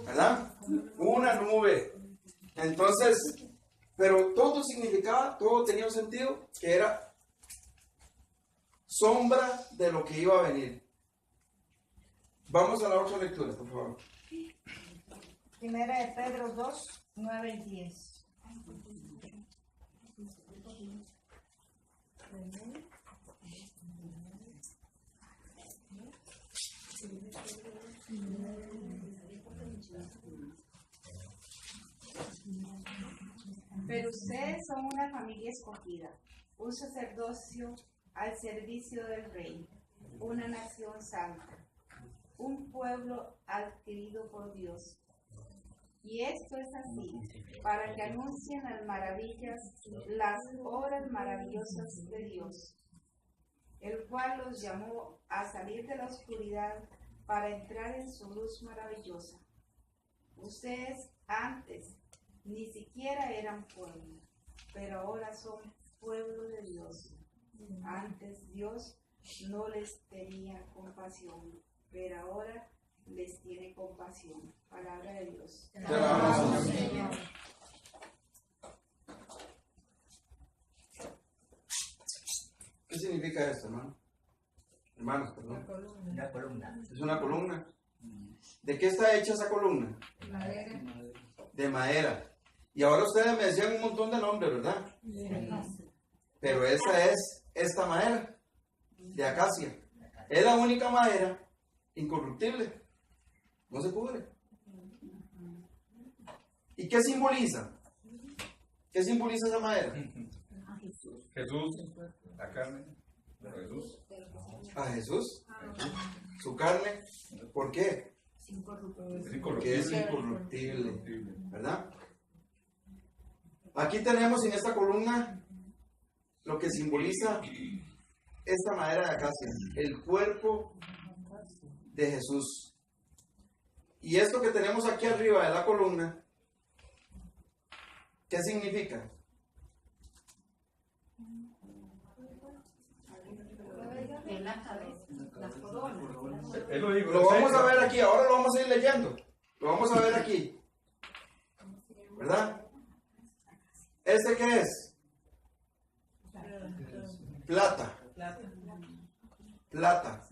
¿verdad? Una nube. Entonces, pero todo significaba, todo tenía un sentido que era sombra de lo que iba a venir. Vamos a la otra lectura, por favor. Primera de Pedro 2, 9 y 10. Pero ustedes son una familia escogida, un sacerdocio al servicio del Rey, una nación santa, un pueblo adquirido por Dios. Y esto es así, para que anuncien las obras maravillosas de Dios, el cual los llamó a salir de la oscuridad para entrar en su luz maravillosa. Ustedes antes ni siquiera eran pueblo, pero ahora son pueblo de Dios. Antes Dios no les tenía compasión, pero ahora les tiene compasión. Palabra de Dios. Te alabamos, Señor. ¿Qué significa esto, hermano? Hermanos, perdón. Una columna. Es una columna. ¿De qué está hecha esa columna? Madera. De madera. Y ahora ustedes me decían un montón de nombres, ¿verdad? Pero esa es esta madera de acacia. Es la única madera incorruptible. No se pudre. ¿Y qué simboliza? ¿Qué simboliza esa madera? Jesús, la carne de Jesús. A Jesús, su carne. ¿Por qué? Porque es incorruptible, ¿verdad? Aquí tenemos en esta columna lo que simboliza esta madera de acacia, el cuerpo de Jesús. Y esto que tenemos aquí arriba de la columna, ¿qué significa? En la cabeza, la corona. Él lo dijo. Lo vamos a ver aquí, ahora lo vamos a ir leyendo. Lo vamos a ver aquí. ¿Verdad? ¿Este qué es? Plata. Plata.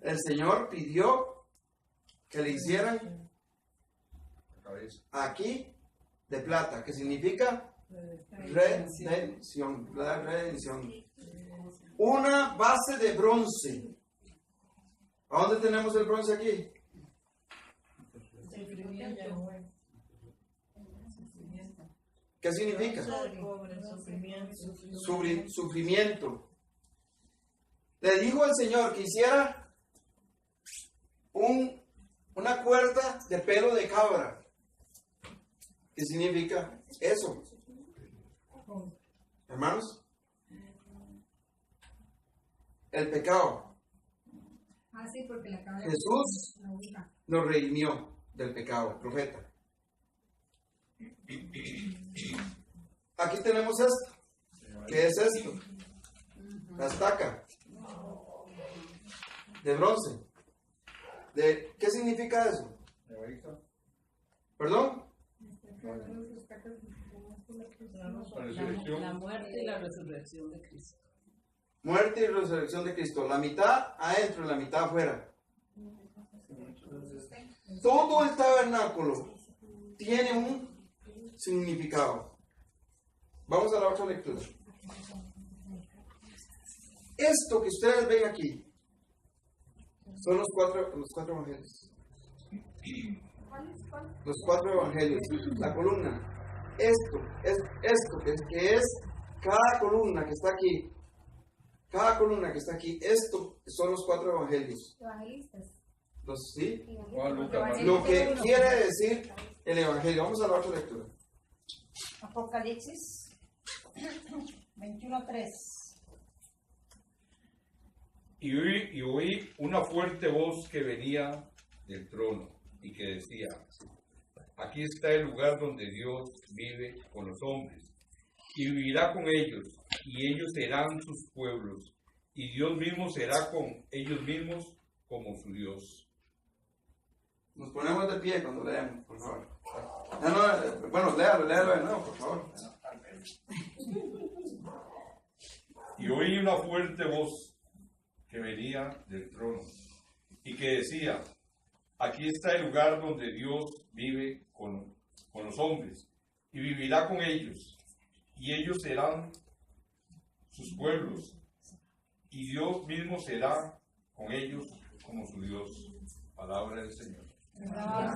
El Señor pidió que le hicieran aquí de plata, que significa redención. La redención. Una base de bronce. ¿A dónde tenemos el bronce aquí? ¿Qué significa? Sufrimiento. Le dijo el Señor que hiciera una cuerda de pelo de cabra. ¿Qué significa eso? Hermanos, el pecado. Sí, porque la cabeza. Jesús nos redimió del pecado, profeta. Aquí tenemos esto. ¿Qué es esto? La estaca de bronce. ¿Qué significa eso? ¿Perdón? La muerte y la resurrección de Cristo. Muerte y resurrección de Cristo. La mitad adentro y la mitad afuera. Todo el tabernáculo tiene un significado. Vamos a la otra lectura. Esto que ustedes ven aquí son los cuatro evangelios. Los cuatro evangelios. La columna. Esto que es cada columna que está aquí. Cada columna que está aquí. Esto son los cuatro evangelios. Evangelistas. ¿Sí? Lucas, Lo que quiere decir el evangelio. Vamos a la otra lectura. Apocalipsis 21:3. y oí una fuerte voz que venía del trono y que decía: aquí está el lugar donde Dios vive con los hombres, y vivirá con ellos, y ellos serán sus pueblos, y Dios mismo será con ellos mismos como su Dios. Nos ponemos de pie cuando leemos, por favor. Bueno, léalo de nuevo, por favor. Y oí una fuerte voz que venía del trono y que decía, aquí está el lugar donde Dios vive con los hombres y vivirá con ellos, y ellos serán sus pueblos, y Dios mismo será con ellos como su Dios. Palabra del Señor.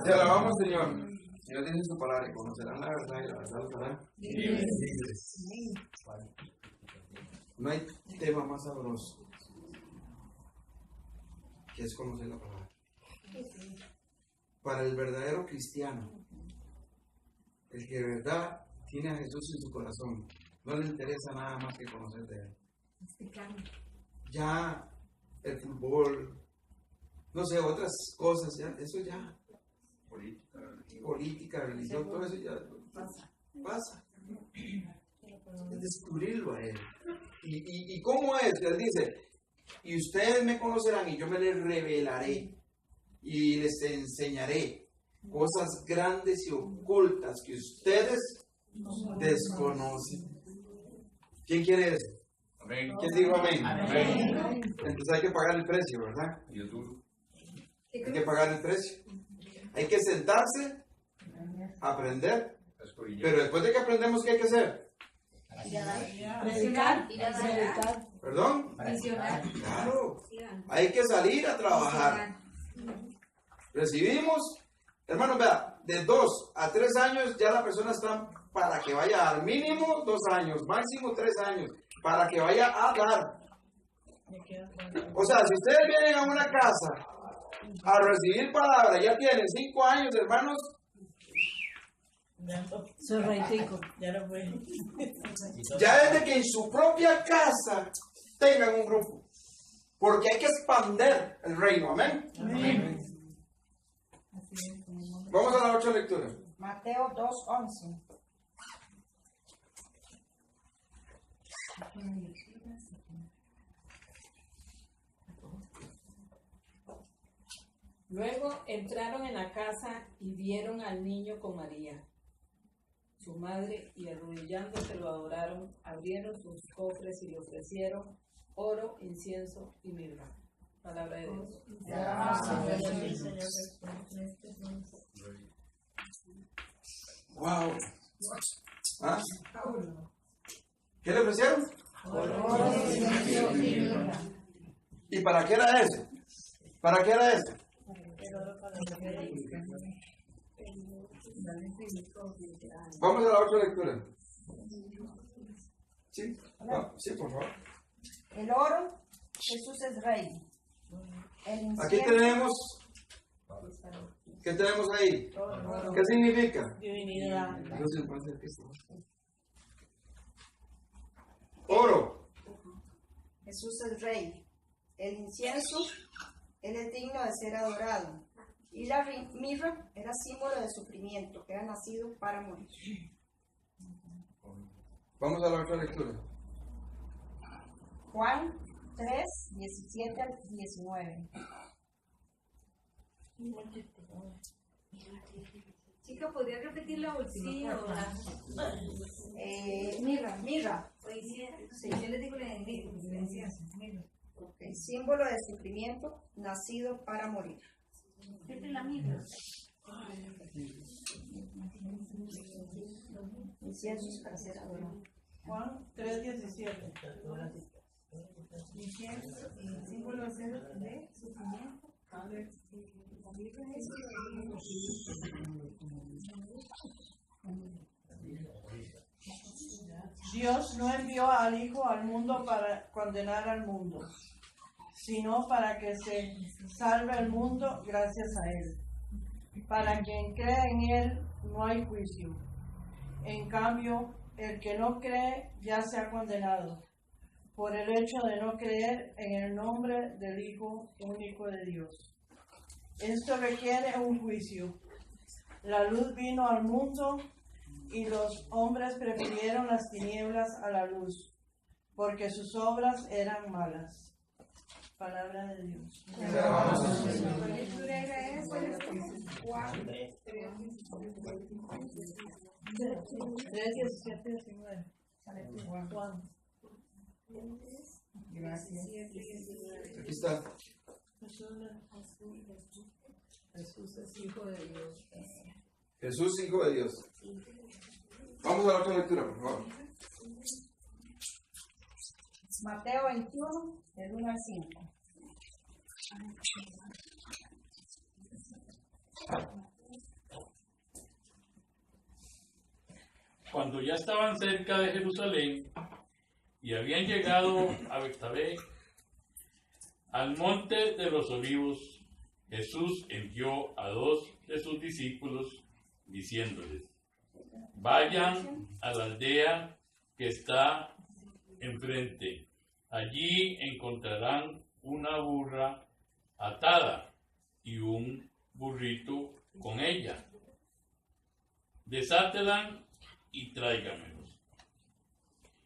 Te alabamos, Señor. Dios dice su palabra, y conocerán la verdad y la verdad los hará libres. No hay tema más sabroso que es conocer la palabra. Para el verdadero cristiano, el que de verdad tiene a Jesús en su corazón, no le interesa nada más que conocer de Él. Ya el fútbol, no sé, otras cosas, ya, eso ya, política, religión, todo eso ya pasa. Es descubrirlo a Él. ¿Y cómo es? Él dice, y ustedes me conocerán y yo me les revelaré y les enseñaré cosas grandes y ocultas que ustedes desconocen. ¿Quién quiere eso? Amén. ¿Quién dijo amén? Amén. Entonces hay que pagar el precio, ¿verdad? Y es duro. Hay que pagar el precio. Hay que sentarse, aprender. Pero después de que aprendemos, ¿qué hay que hacer? Predicar, Predicar. ¿Perdón? Misionar. Claro. Hay que salir a trabajar. Recibimos, hermanos, vea, de 2 a 3 años ya la persona está para que vaya a dar mínimo 2 años, máximo 3 años, para que vaya a dar. O sea, si ustedes vienen a una casa a recibir palabra, ya tienen 5 años, hermanos. Soy reitico, ya no puedo. Ya desde que en su propia casa tengan un grupo. Porque hay que expander el reino, amén. Amén. Vamos a la 8 lectura. Mateo 2:11. Luego entraron en la casa y vieron al niño con María, su madre, y arrodillándose lo adoraron, abrieron sus cofres y le ofrecieron oro, incienso y mirra. Palabra de Dios. Wow. ¿Ah? ¿Qué le ofrecieron? ¿Y para qué era ese? ¿Para qué era ese? Vamos a la otra lectura. Sí, sí, por favor. El oro, Jesús es rey. El Aquí incienso, tenemos. ¿Qué tenemos ahí? ¿Qué significa? Divinidad. Oro. Jesús es rey. El incienso, él es digno de ser adorado. Y la mirra era símbolo de sufrimiento, que era nacido para morir. Vamos a la otra lectura. Juan 3, 17 al 19. Chica, ¿podría repetir la última? Sí, por favor? Mirra. Sí, yo les digo la diferencia. Okay. Símbolo de sufrimiento, nacido para morir. ¿Qué es la mirra? Incienso es para ser adorado. Juan 3:17. Símbolo de sufrimiento. Dios no envió al Hijo al mundo para condenar al mundo, sino para que se salve el mundo gracias a Él. Para quien cree en Él no hay juicio. En cambio, el que no cree ya se ha condenado, por el hecho de no creer en el nombre del Hijo único de Dios. Esto requiere un juicio. La luz vino al mundo y los hombres prefirieron las tinieblas a la luz, porque sus obras eran malas. Palabra de Dios. ¿Qué lectura era esa? Juan 3:17-19. Juan. Gracias. Aquí está. Jesús es hijo de Dios. Jesús, hijo de Dios. Vamos a la otra lectura, por favor. Mateo 21, del 1 al 5. Cuando ya estaban cerca de Jerusalén y habían llegado a Betfagé, al monte de los olivos, Jesús envió a 2 de sus discípulos diciéndoles: vayan a la aldea que está enfrente. Allí encontrarán una burra atada y un burrito con ella. Desátenla y tráigamelos.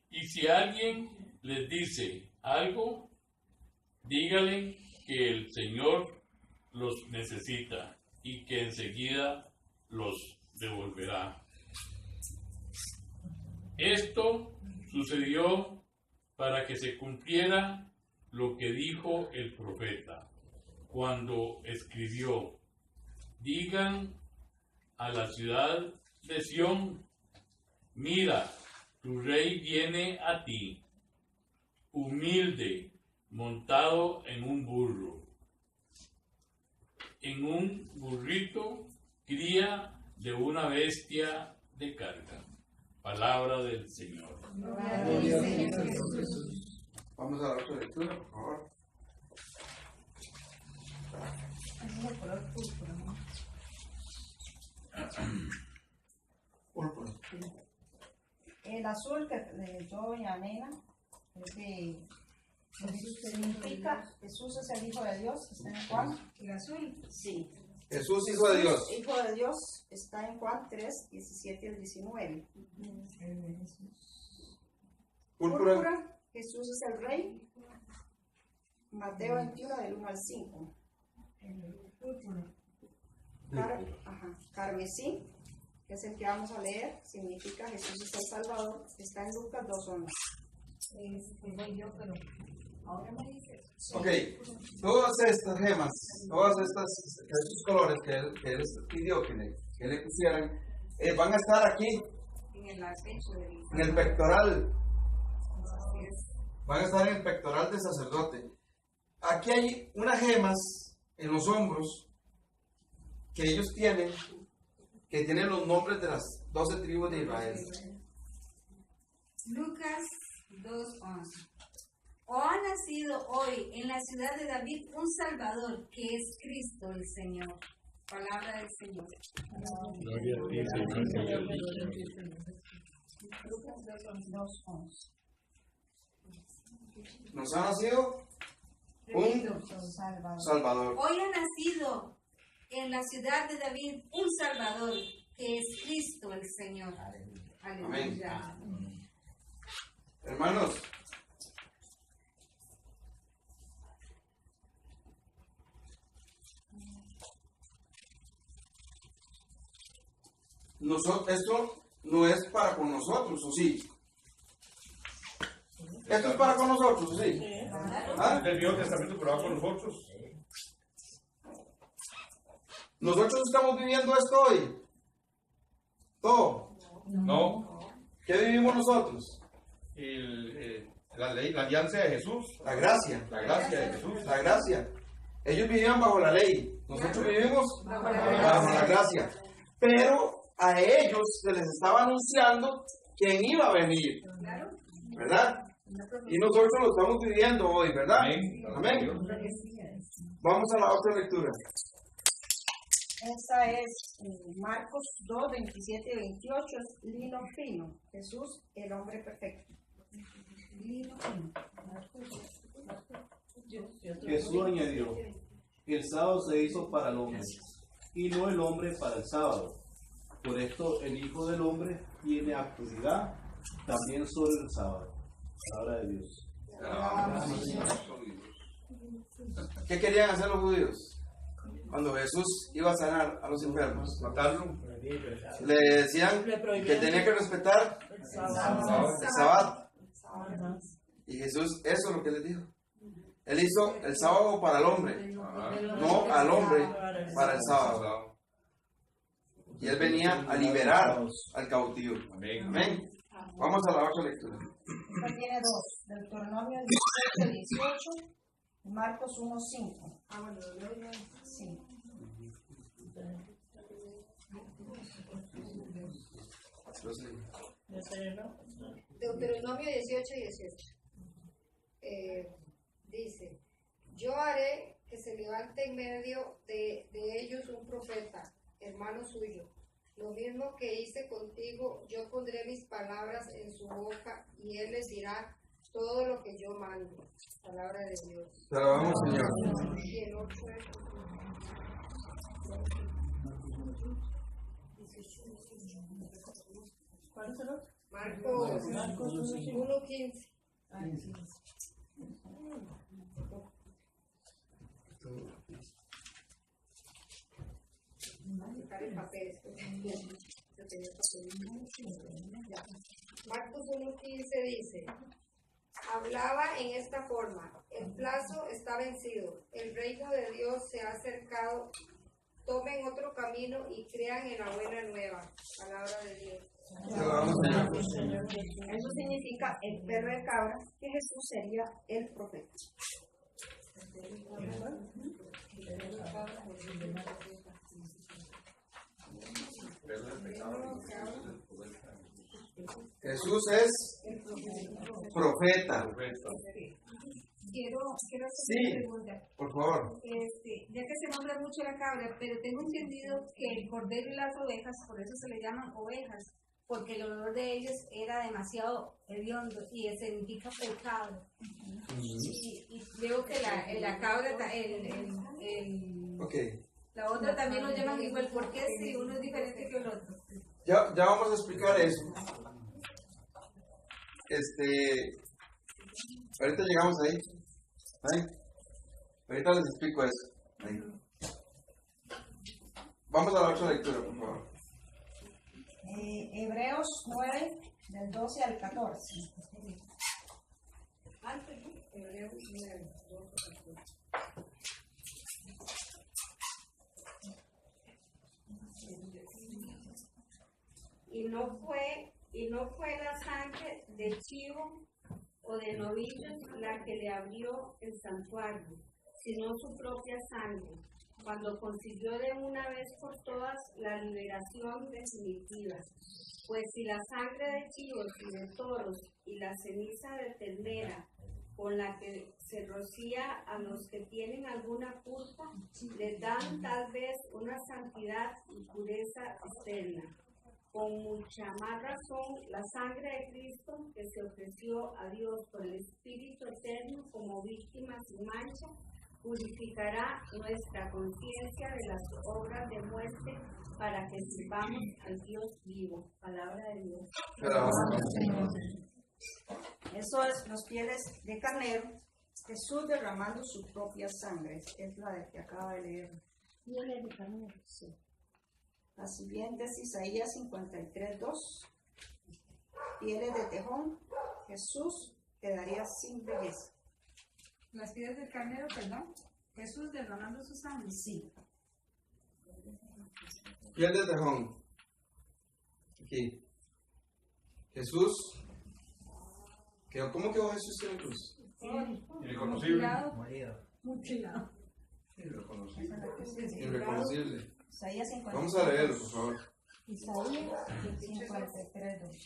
Y si alguien les dice algo, díganle que el Señor los necesita y que enseguida los devolverá. Esto sucedió para que se cumpliera lo que dijo el profeta cuando escribió: digan a la ciudad de Sión, mira, tu rey viene a ti, humilde, montado en un burro, en un burrito, cría de una bestia de carga. Palabra del Señor. Vamos a la otra lectura, por favor. Púrpura. El azul que leyó doña Nena es de significa Jesús es el Hijo de Dios, está en Juan. ¿El azul? Sí. Jesús, hijo de Dios. Hijo de Dios está en Juan 3:17-19. Púrpura. Jesús es el Rey. Mateo 21, del 1 al 5. Carmesí, que es el que vamos a leer, significa Jesús es el Salvador. Está en Lucas 2:11. Ok, todas estas gemas, estos colores que él pidió que le pusieran, van a estar aquí, en el pectoral. Van a estar en el pectoral del sacerdote. Aquí hay unas gemas en los hombros que ellos tienen, que tienen los nombres de las 12 tribus de Israel. Lucas 2:11. O ha nacido hoy en la ciudad de David un Salvador, que es Cristo el Señor. Palabra del Señor. Gloria a ti, Señor. Lucas 2:11. Nos ha nacido un Salvador. Hoy ha nacido en la ciudad de David un Salvador, que es Cristo el Señor. Aleluya. Hermanos, esto no es para con nosotros, ¿o sí? Esto es para con nosotros, ¿o sí? ¿Ah? El Viejo Testamento, pero va con nosotros. Nosotros estamos viviendo esto hoy. Todo. No. ¿Qué vivimos nosotros? La ley, la alianza de Jesús. La gracia. La gracia de Jesús. La gracia. Ellos vivían bajo la ley. Nosotros vivimos bajo la gracia. Pero a ellos se les estaba anunciando quién iba a venir. ¿Verdad? Y nosotros lo estamos viviendo hoy, ¿verdad? Amén. Amén. Vamos a la otra lectura. Esta es Marcos 2:27-28, lino fino. Jesús, el hombre perfecto. Lino fino. Jesús añadió: el sábado se hizo para el hombre, y no el hombre para el sábado. Por esto el Hijo del Hombre tiene autoridad también sobre el sábado. Palabra de Dios. ¿Qué querían hacer los judíos? cuando Jesús iba a sanar a los enfermos, Matarlo. le decían que tenía que respetar el sábado. Y Jesús, eso es lo que les dijo. Él hizo el sábado para el hombre, no al hombre para el sábado. Y él venía a liberar al cautivo. Amén. Vamos a la otra lectura. Esta tiene dos: Deuteronomio 18, y Marcos 1:5. Sí. Deuteronomio 18 y 18. Dice: Yo haré que se levante en medio de ellos un profeta, hermano suyo. Lo mismo que hice contigo, yo pondré mis palabras en su boca y él les dirá todo lo que yo mando. Palabra de Dios. Te alabamos, Señor. Y el otro es ¿Cuál es el otro? Marcos 1:15. Marcos 1:15 dice: hablaba en esta forma: el plazo está vencido, el reino de Dios se ha acercado, tomen otro camino y crean en la buena nueva. Palabra de Dios. Eso significa el perro de cabra, que Jesús sería el profeta. Jesús es profeta. Quiero hacer Sí, una pregunta. por favor. Ya que se nombra mucho la cabra, pero tengo entendido que el cordero y las ovejas, por eso se le llaman ovejas, porque el olor de ellos era demasiado hediondo y significa pecado. Y creo que la cabra, Ok. la otra también lo llaman igual. ¿Por qué si uno es diferente que el otro? Ya vamos a explicar eso. Ahorita llegamos ahí. ¿Ahí? Ahorita les explico eso. Ahí. Vamos a la otra lectura, por favor. Hebreos 9, del 12 al 14. Hebreos 9, 12 al 14. Y no fue la sangre de chivo o de novillos la que le abrió el santuario, sino su propia sangre, cuando consiguió de una vez por todas la liberación definitiva. Pues si la sangre de chivos y de toros y la ceniza de ternera con la que se rocía a los que tienen alguna culpa, les dan tal vez una santidad y pureza externa. Con mucha más razón, la sangre de Cristo, que se ofreció a Dios por el Espíritu Eterno como víctima sin mancha, purificará nuestra conciencia de las obras de muerte para que sirvamos al Dios vivo. Palabra de Dios. Eso es los pieles de carnero, Jesús derramando su propia sangre. Es la que acaba de leer. Pieles de carnero, sí. La siguiente es Isaías 53:2. Pieles de tejón, Jesús quedaría sin belleza. Las pieles del carnero, perdón. Jesús derramando su sangre. Sí. Piel de tejón. Aquí. Jesús. ¿Cómo quedó Jesús en la cruz? Irreconocible. Mutilado. Irreconocible. Isaías 53. Vamos a leerlo, por favor. Isaías 53:2.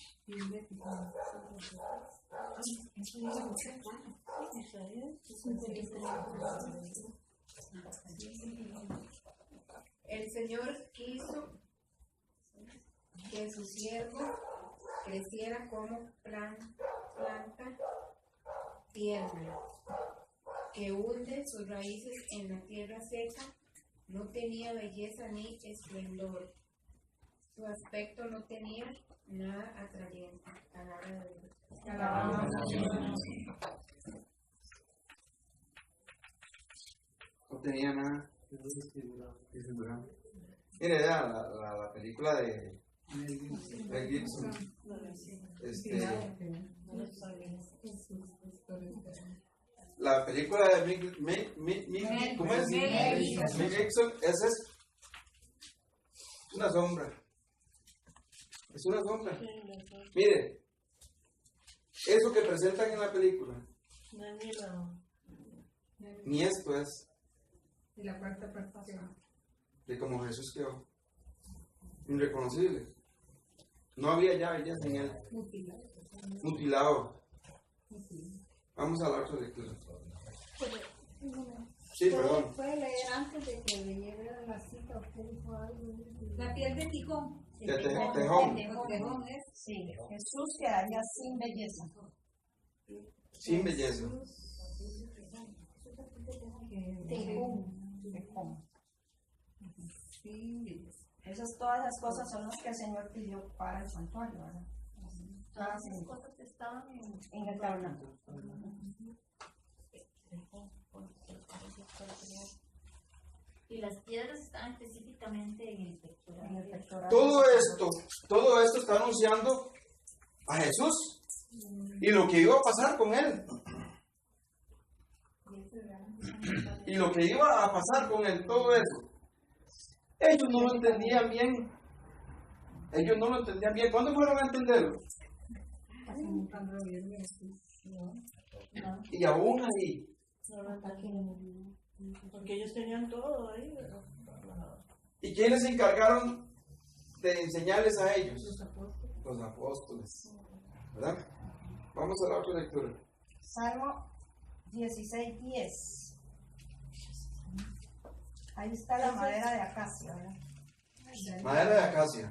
El Señor quiso que su siervo creciera como planta tierna, que hunde sus raíces en la tierra seca. No tenía belleza ni esplendor. Su aspecto no tenía nada atrayente. Palabra de Dios. No tenía nada Mire, vea la película de Mel Gibson. La película de ¿cómo es? Mel Gibson, esa es una sombra. Es una sombra. Mire, eso que presentan en la película, ni esto es Y la cuarta prestación. de como Jesús quedó. Irreconocible. No había ya belleza en él. Mutilado. Vamos a la otra lectura. Sí, perdón. ¿Puede leer antes de que leyera la cita? ¿Usted dijo algo? La piel de tijón. De tejón. Tejón es. Sí, Jesús quedaría sin belleza. Sin belleza. Tejón. Todas esas cosas son las que el Señor pidió para el santuario, ¿verdad? Todas esas cosas que estaban en el tabernáculo. Y las piedras están específicamente en el pectoral. Todo esto está anunciando a Jesús y lo que iba a pasar con él. Y lo que iba a pasar con él, todo eso. Ellos no lo entendían bien. ¿Cuándo fueron a entenderlo? Y aún ahí. Porque ellos tenían todo ahí. ¿Y quiénes se encargaron de enseñarles a ellos? Los apóstoles. ¿Verdad? Vamos a la otra lectura. Salmo 16:10. Ahí está la madera de acacia, ¿verdad? Madera de acacia.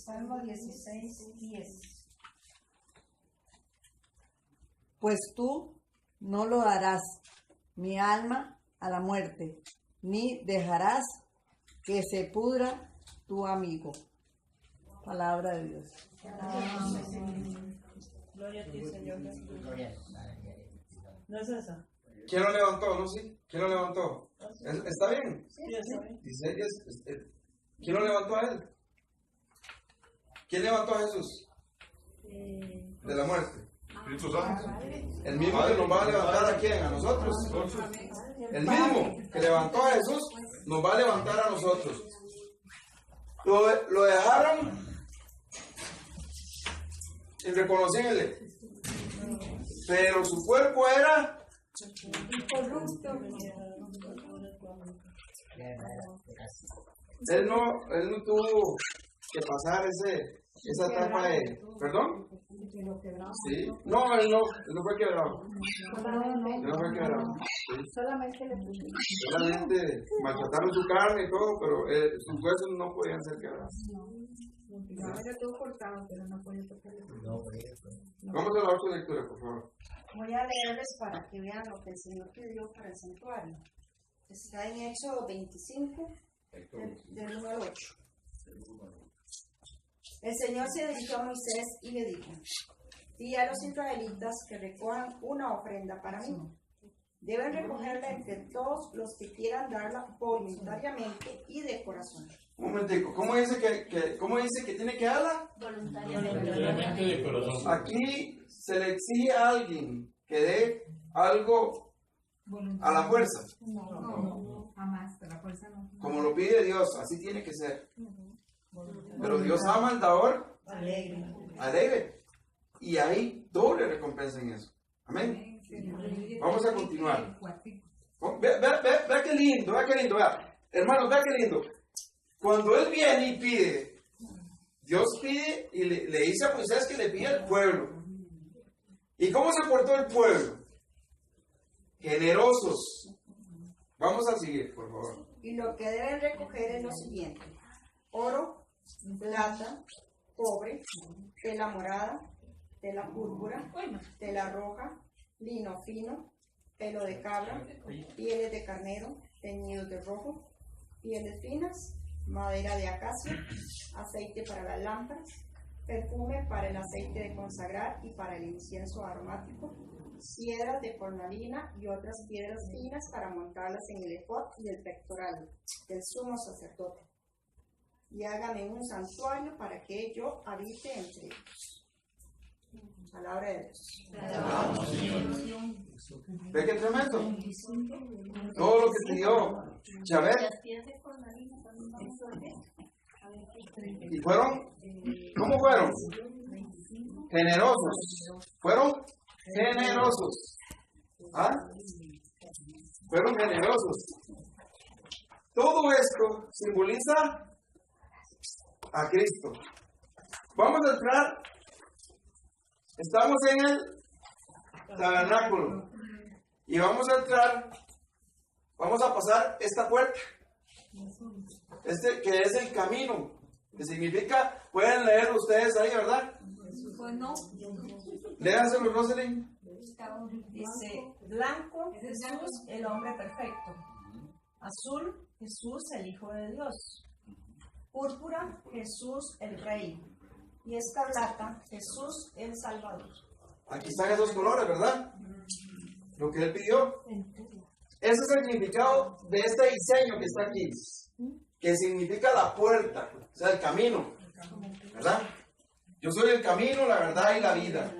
Salmo 16:10. Pues tú no lo darás mi alma a la muerte, ni dejarás que se pudra tu amigo. Palabra de Dios. Gloria a ti, Señor Jesús. ¿No es esa? ¿Quién lo levantó? ¿No? ¿Sí? ¿Quién lo levantó? ¿Está bien? Sí, está bien. Dice, ¿quién lo levantó a él? ¿Quién levantó a Jesús? De la muerte. Espíritu Santo. El mismo que nos va a levantar a quién, a nosotros. El mismo que levantó a Jesús nos va a levantar a nosotros. Lo dejaron irreconocible, pero su cuerpo era él no tuvo que pasar esa etapa de, ¿perdón? Sí, no, él no fue quebrado. Él no fue quebrado. Sí. Solamente maltrataron su carne y todo, pero sus huesos no podían ser quebrados. Era todo cortado, pero no podía tocarlo. Vamos a la otra lectura, por favor. Voy a leerles para que vean lo que el Señor pidió para el santuario. Está en Éxodo 25, del 1 al 8. El Señor se dirigió a Moisés y le dijo: di a los israelitas que recojan una ofrenda para mí. Deben recogerla entre todos los que quieran darla voluntariamente y de corazón. Un momentico, ¿cómo dice que tiene que darla? Voluntariamente de corazón. Aquí se le exige a alguien que dé algo a la fuerza. No, jamás, a la fuerza no. Como lo pide Dios, así tiene que ser. Pero Dios ama al dador alegre. Y hay doble recompensa en eso. Amén. Vamos a continuar. Vea qué lindo, vea. Hermanos, vea qué lindo. Cuando Él viene y pide, Dios pide y le dice a Moisés que le pide al pueblo. ¿Y cómo se portó el pueblo? Generosos. Vamos a seguir, por favor. Y lo que deben recoger es lo siguiente: oro, plata, cobre, tela morada, tela púrpura, tela roja, lino fino, pelo de cabra, pieles de carnero, teñidos de rojo, pieles finas, madera de acacia, aceite para las lámparas, perfume para el aceite de consagrar y para el incienso aromático, piedras de cornalina y otras piedras finas para montarlas en el efod y el pectoral del sumo sacerdote. Y hágame un santuario para que yo habite entre ellos. Palabra de Dios. ¿Ve qué tremendo? Todo lo que pidió Chávez. Y fueron, ¿cómo fueron? Generosos. Fueron generosos. ¿Ah? Fueron generosos. Todo esto simboliza a Cristo. Vamos a entrar. Estamos en el tabernáculo. Y vamos a entrar. Vamos a pasar esta puerta. Que es el camino. Que significa, pueden leerlo ustedes ahí, ¿verdad? Pues no. Léanselo, Rosalind. Dice, blanco, Jesús, el hombre perfecto. Azul, Jesús, el Hijo de Dios. Púrpura, Jesús, el Rey. Y escarlata, Jesús, el Salvador. Aquí están esos colores, ¿verdad? Lo que él pidió. Ese es el significado de este diseño que está aquí. Que significa la puerta, o sea, el camino. ¿Verdad? Yo soy el camino, la verdad y la vida.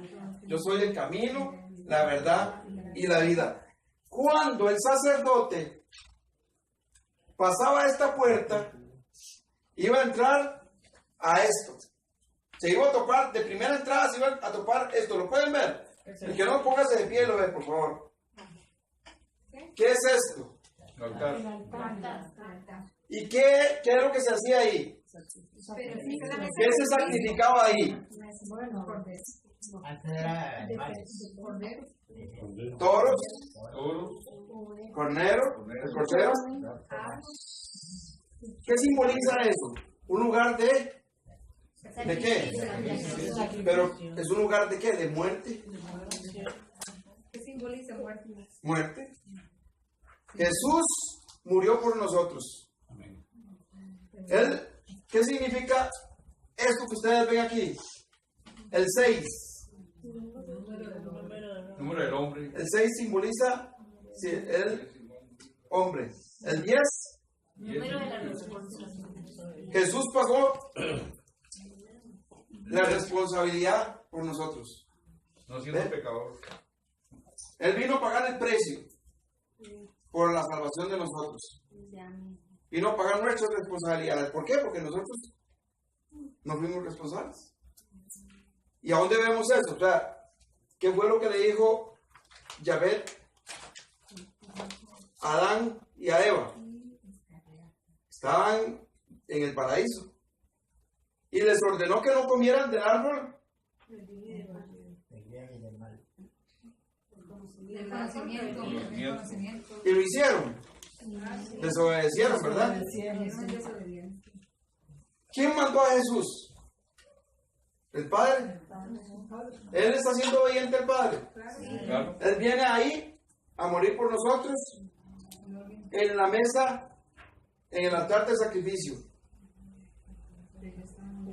Yo soy el camino, la verdad y la vida. Cuando el sacerdote pasaba esta puerta, iba a entrar a esto. Se iba a topar, de primera entrada se iba a topar esto. ¿Lo pueden ver? El que no, póngase de pie y lo ve, por favor. ¿Qué es esto? ¿Y qué es lo que se hacía ahí? ¿Qué se sacrificaba ahí? Toros, cornero, el cordero. ¿Qué simboliza eso? Un lugar de qué? Pero es un lugar de qué? De muerte. ¿Qué simboliza muerte? Muerte. Jesús murió por nosotros. Él, ¿qué significa esto que ustedes ven aquí? El 6. Número del hombre. El 6 simboliza el hombre. El 10. Número de la responsabilidad. Jesús pagó la responsabilidad por nosotros. No siendo pecador. Él vino a pagar el precio por la salvación de nosotros. Vino a pagar nuestras responsabilidades. ¿Por qué? Porque nosotros no fuimos responsables. ¿Y a dónde vemos eso? O sea, ¿qué fue lo que le dijo Yahvé a Adán y a Eva? Estaban en el paraíso. Y les ordenó que no comieran del árbol El conocimiento. y lo hicieron. Desobedecieron, ¿verdad? ¿Quién mandó a Jesús? ¿El Padre? Él está siendo obediente al Padre. Claro. Él viene ahí a morir por nosotros en la mesa, en el altar de sacrificio.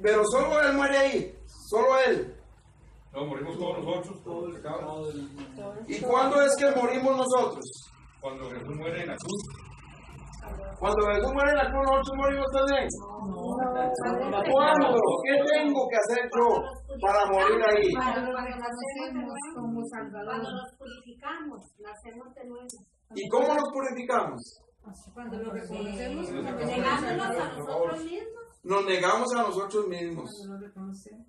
Pero solo Él muere ahí, solo Él. No, morimos todos nosotros, todos los pecados. ¿Y cuándo es que morimos nosotros? Cuando Jesús muere en la cruz. Cuando Jesús muere en la cruz, nosotros morimos también. ¿Cuándo? ¿Qué tengo que hacer yo para morir ahí? Cuando nacemos como Salvador. Cuando nos purificamos, nacemos de nuevo. ¿Y cómo nos purificamos? Cuando lo reconocemos, Negándonos a nosotros mismos. Nos negamos a nosotros mismos. cuando lo reconocemos.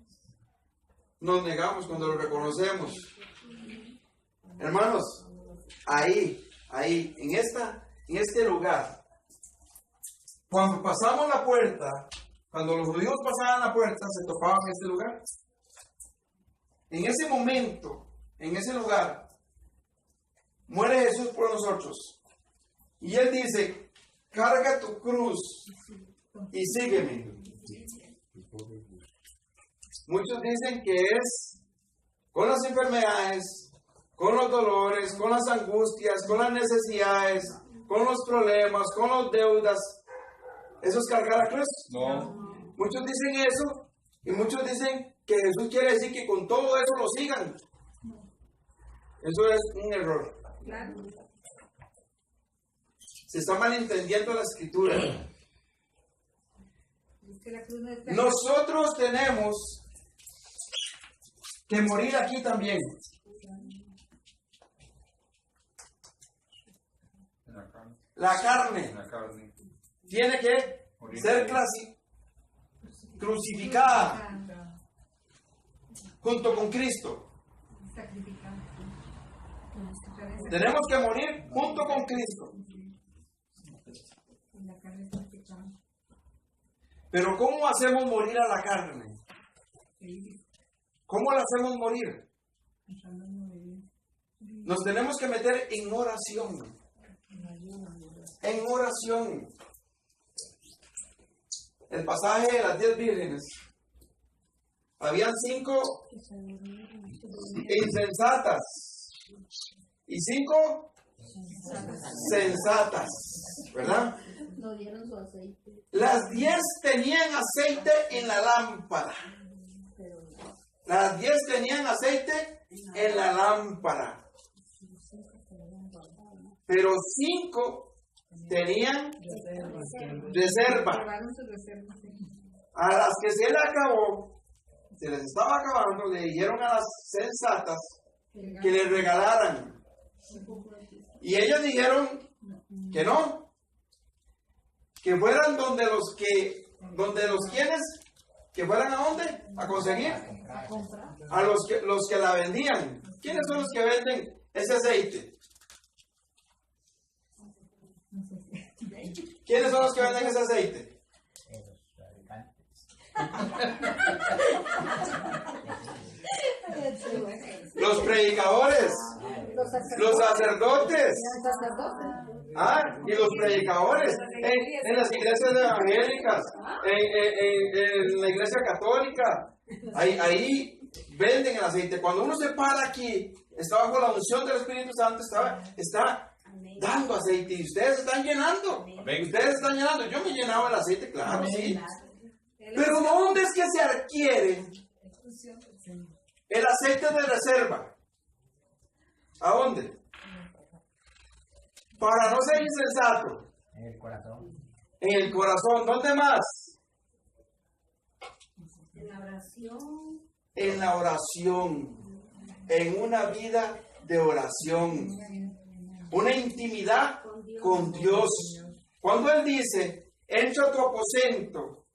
Nos negamos cuando lo reconocemos. Hermanos, ahí, en este lugar, cuando pasamos la puerta, cuando los judíos pasaban la puerta, se topaban en este lugar. En ese momento, en ese lugar, muere Jesús por nosotros. Y Él dice, carga tu cruz y sígueme. Muchos dicen que es con las enfermedades, con los dolores, con las angustias, con las necesidades, con los problemas, con las deudas. ¿Eso es cargar la cruz? No. Muchos dicen eso y muchos dicen que Jesús quiere decir que con todo eso lo sigan. Eso es un error. Claro. Se está malentendiendo la escritura. Es que la cruz no es Nosotros tenemos que morir aquí también. En la carne. La carne En la carne. tiene que ser crucificada junto con Cristo. sacrificado. Tenemos que morir junto con Cristo. La carne está pecado. Pero ¿cómo hacemos morir a la carne? ¿Cómo la hacemos morir? Nos tenemos que meter en oración. En oración. El pasaje de las 10 vírgenes. Habían 5 insensatas y 5 sensatas, ¿verdad? No dieron su aceite. Las 10 tenían aceite en la lámpara. Las 10 tenían aceite en la lámpara. Pero 5 tenían reserva. Llevaron su reserva. A las que se les acabó, se les estaba acabando, le dijeron a las sensatas que les regalaran. Y ellos dijeron que no, que fueran donde los quienes, que fueran a dónde, a conseguir, a los que la vendían. ¿Quiénes son los que venden ese aceite? ¿Quiénes son los que venden ese aceite? Los predicadores, los sacerdotes, y los predicadores en las iglesias evangélicas, en la iglesia católica, ahí venden el aceite. Cuando uno se para aquí, está bajo la unción del Espíritu Santo, está dando aceite y ustedes están llenando. Ustedes están llenando. Yo me llenaba el aceite, claro, sí. Pero ¿dónde es que se adquiere el aceite de reserva? ¿A dónde? Para no ser insensato. En el corazón. En el corazón. ¿Dónde más? En la oración. En la oración. En una vida de oración. Una intimidad con Dios. Cuando Él dice, entra a tu aposento,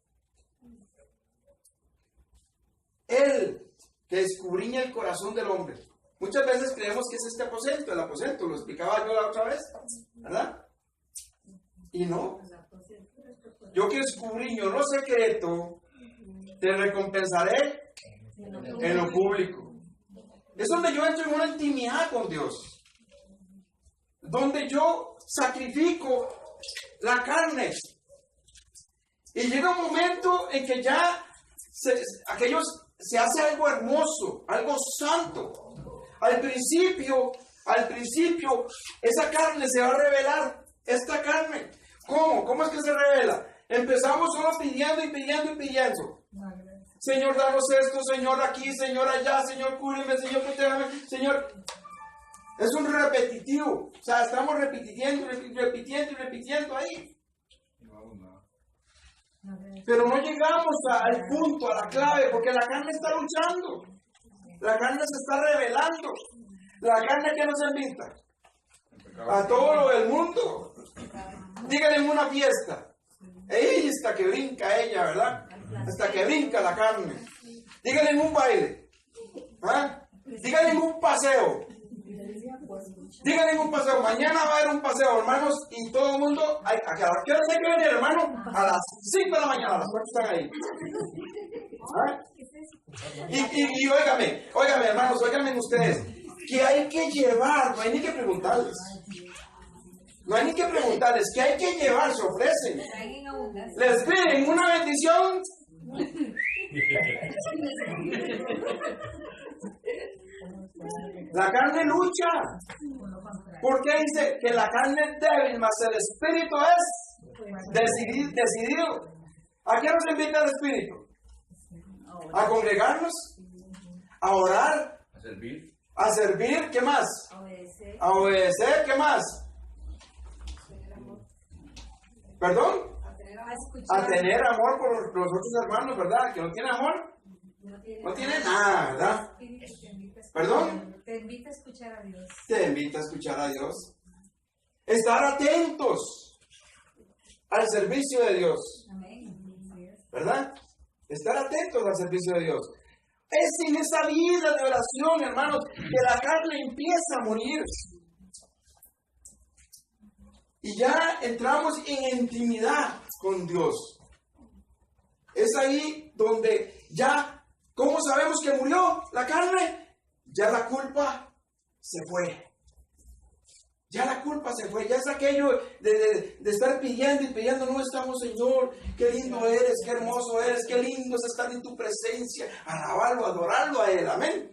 Él que escudriña el corazón del hombre. Muchas veces creemos que es este aposento, el aposento, lo explicaba yo la otra vez, ¿verdad? Y no. Yo que escudriño lo secreto, te recompensaré en lo público. Es donde yo entro en una intimidad con Dios. Donde yo sacrifico la carne. Y llega un momento en que ya se hace algo hermoso, algo santo. Al principio, esa carne se va a revelar. Esta carne, ¿cómo? ¿Cómo es que se revela? Empezamos solo pidiendo y pidiendo y pidiendo. Señor, danos esto, Señor, aquí, Señor, allá, Señor, cúbreme, Señor, protégame, Señor. Es un repetitivo. O sea, estamos repitiendo ahí. Pero no llegamos al punto, a la clave, porque la carne está luchando. La carne se está revelando. La carne que nos invita a todo lo del mundo. Díganle en una fiesta. ¡Ey! Hasta que brinca ella, ¿verdad? Hasta que brinca la carne. Díganle en un baile. ¿Ah? Díganle en un paseo. Díganle en un paseo. Mañana va a haber un paseo, hermanos, y todo el mundo. ¿A qué hora hay que venir, hermano? A las 5 de la mañana, a las 4 están ahí. ¿Ah? Y óigame, hermanos, óigame ustedes, que hay que llevar, no hay ni que preguntarles. No hay ni que preguntarles, que hay que llevar, se ofrecen. Les piden una bendición. La carne lucha. ¿Por qué dice que la carne es débil, mas el espíritu es decidido? ¿A qué nos invita el espíritu? A congregarnos, a orar, a servir, ¿qué más? A obedecer, ¿qué más? ¿Perdón? A tener amor por los otros hermanos, ¿verdad? Que no tiene amor, no tiene nada, ¿verdad? ¿Perdón? Te invita a escuchar a Dios. Te invita a escuchar a Dios. Estar atentos al servicio de Dios. ¿Verdad? Estar atentos al servicio de Dios. Es en esa vida de oración, hermanos, que la carne empieza a morir. Y ya entramos en intimidad con Dios. Es ahí donde ya, ¿cómo sabemos que murió la carne? Ya la culpa se fue. Ya la culpa se fue. Ya es aquello de estar pidiendo y pidiendo. No estamos, Señor. Qué lindo eres, qué hermoso eres, qué lindo es estar en tu presencia. Alabarlo, adorarlo a Él. Amén.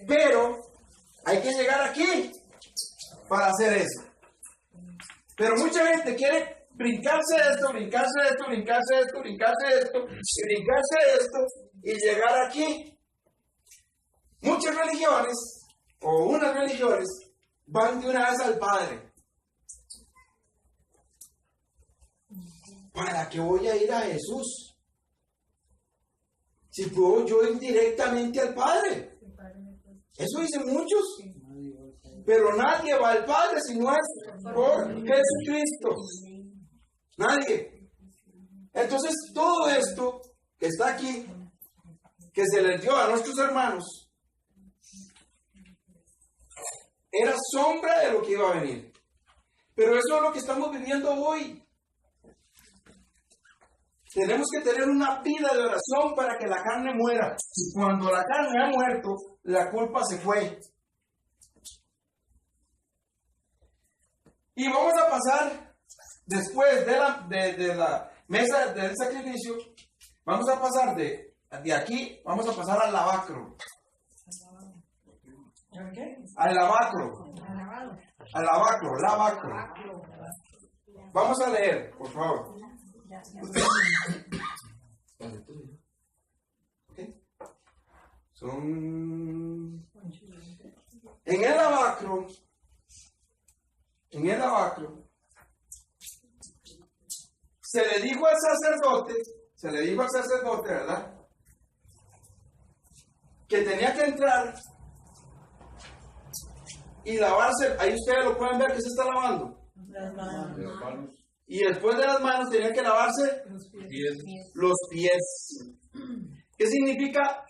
Pero hay que llegar aquí para hacer eso. Pero mucha gente quiere brincarse de esto, brincarse de esto, brincarse de esto, brincarse de esto, y brincarse de esto, y llegar aquí. Muchas religiones, o unas religiones, van de una vez al Padre. ¿Para qué voy a ir a Jesús? Si puedo yo ir directamente al Padre. Eso dicen muchos. Pero nadie va al Padre si no es por Jesucristo. Nadie. Entonces todo esto que está aquí, que se les dio a nuestros hermanos, era sombra de lo que iba a venir. Pero eso es lo que estamos viviendo hoy. Tenemos que tener una vida de oración para que la carne muera. Y cuando la carne ha muerto, la culpa se fue. Y vamos a pasar, después de la mesa del sacrificio, vamos a pasar de aquí, vamos a pasar al lavacro. Al lavacro. Al lavacro. Vamos a leer, por favor. Okay. En el lavacro, se le dijo al sacerdote, ¿verdad? Que tenía que entrar y lavarse. Ahí ustedes lo pueden ver que se está lavando. Las manos. Y después de las manos tenía que lavarse los pies. ¿Qué significa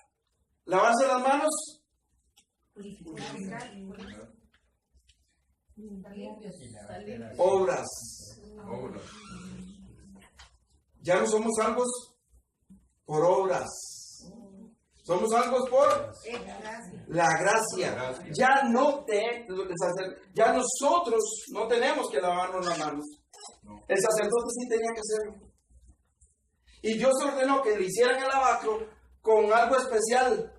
lavarse las manos? Obras. Ya no somos salvos por obras. Somos salvos por la gracia. Ya nosotros no tenemos que lavarnos las manos. El sacerdote sí tenía que hacerlo. Y Dios ordenó que le hicieran el lavacro con algo especial.